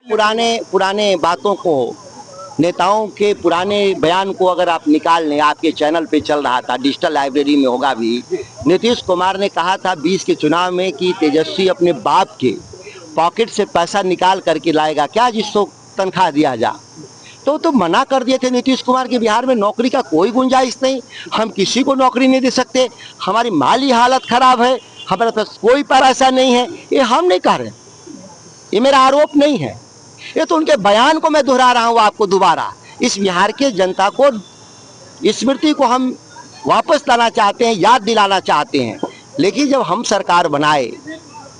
पुराने पुराने बातों को, नेताओं के पुराने बयान को अगर आप निकाल लें, आपके चैनल पे चल रहा था, डिजिटल लाइब्रेरी में होगा भी, नीतीश कुमार ने कहा था 20 के चुनाव में कि तेजस्वी अपने बाप के पॉकेट से पैसा निकाल करके लाएगा क्या जिसको तनख्वाह दिया जा। तो मना कर दिए थे नीतीश कुमार के बिहार में नौकरी का कोई गुंजाइश नहीं, हम किसी को नौकरी नहीं दे सकते, हमारी माली हालत खराब है, हमारे पास कोई पैसा नहीं है। ये हम नहीं कह रहे, ये मेरा आरोप नहीं है, ये तो उनके बयान को मैं दोहरा रहा हूँ आपको दोबारा। इस बिहार के जनता को स्मृति को हम वापस लाना चाहते हैं, याद दिलाना चाहते हैं। लेकिन जब हम सरकार बनाए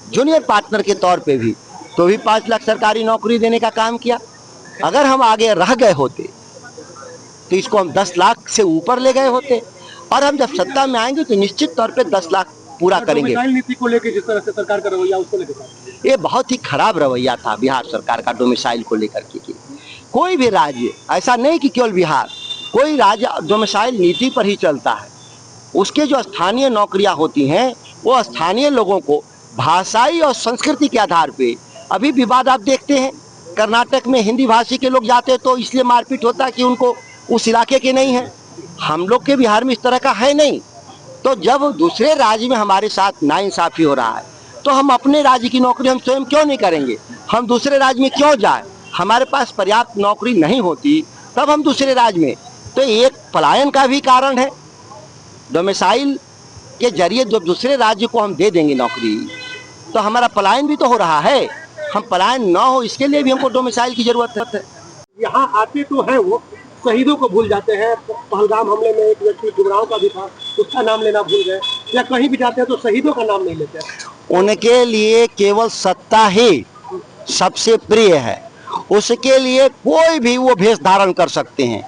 जूनियर पार्टनर के तौर पे भी, तो भी 5 लाख सरकारी नौकरी देने का काम किया। अगर हम आगे रह गए होते तो इसको हम 10 लाख से ऊपर ले गए होते, और हम जब सत्ता में आएंगे तो निश्चित तौर पे 10 लाख पूरा करेंगे। नीति को लेकर जिस तरह से सरकार का रवैया, उसको लेकर ये बहुत ही खराब रवैया था बिहार सरकार का डोमिसाइल को लेकर के। कोई भी राज्य, ऐसा नहीं कि केवल बिहार, कोई राज्य डोमिसाइल नीति पर ही चलता है। उसके जो स्थानीय नौकरियां होती हैं वो स्थानीय लोगों को भाषाई और संस्कृति के आधार पे, अभी विवाद आप देखते हैं कर्नाटक में हिंदी भाषी के लोग जाते तो इसलिए मारपीट होता है कि उनको उस इलाके के नहीं है। हम लोग के बिहार में इस तरह का है नहीं। तो जब दूसरे राज्य में हमारे साथ नाइंसाफी हो रहा है तो हम अपने राज्य की नौकरी हम स्वयं क्यों नहीं करेंगे, हम दूसरे राज्य में क्यों जाए। हमारे पास पर्याप्त नौकरी नहीं होती तब हम दूसरे राज्य में, तो एक पलायन का भी कारण है। डोमिसाइल के जरिए जब दूसरे राज्य को हम दे देंगे नौकरी तो हमारा पलायन भी तो हो रहा है। हम पलायन ना हो इसके लिए भी हमको डोमिसाइल की जरूरत है। यहाँ आते तो हैं, वो शहीदों को भूल जाते हैं। पहलगाम हमले में एक व्यक्ति जुगराव का भी था, उसका नाम लेना भूल गए, या कहीं भी जाते हैं तो शहीदों का नाम नहीं लेते। उनके लिए केवल सत्ता ही सबसे प्रिय है, उसके लिए कोई भी वो भेष धारण कर सकते हैं,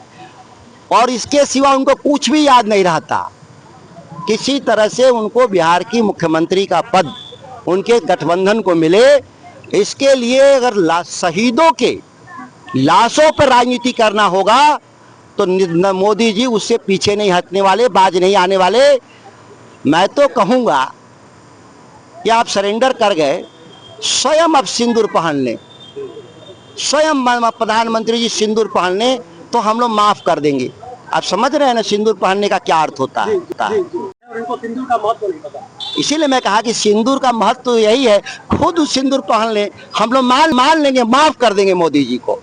और इसके सिवा उनको कुछ भी याद नहीं रहता। किसी तरह से उनको बिहार की मुख्यमंत्री का पद उनके गठबंधन को मिले, इसके लिए अगर शहीदों के लाशों पर राजनीति करना होगा तो मोदी जी उससे पीछे नहीं हटने वाले, बाज नहीं आने वाले। मैं तो कहूँगा कि आप सरेंडर कर गए, स्वयं अब सिंदूर पहन लें, स्वयं प्रधानमंत्री जी सिंदूर पहन लें तो हम लोग माफ कर देंगे। आप समझ रहे हैं ना सिंदूर पहनने का क्या अर्थ होता है। इनको सिंदूर का महत्व नहीं पता, इसीलिए मैं कहा कि सिंदूर का महत्व तो यही है, खुद सिंदूर पहन लें, हम लोग मान लेंगे, माफ कर देंगे मोदी जी को।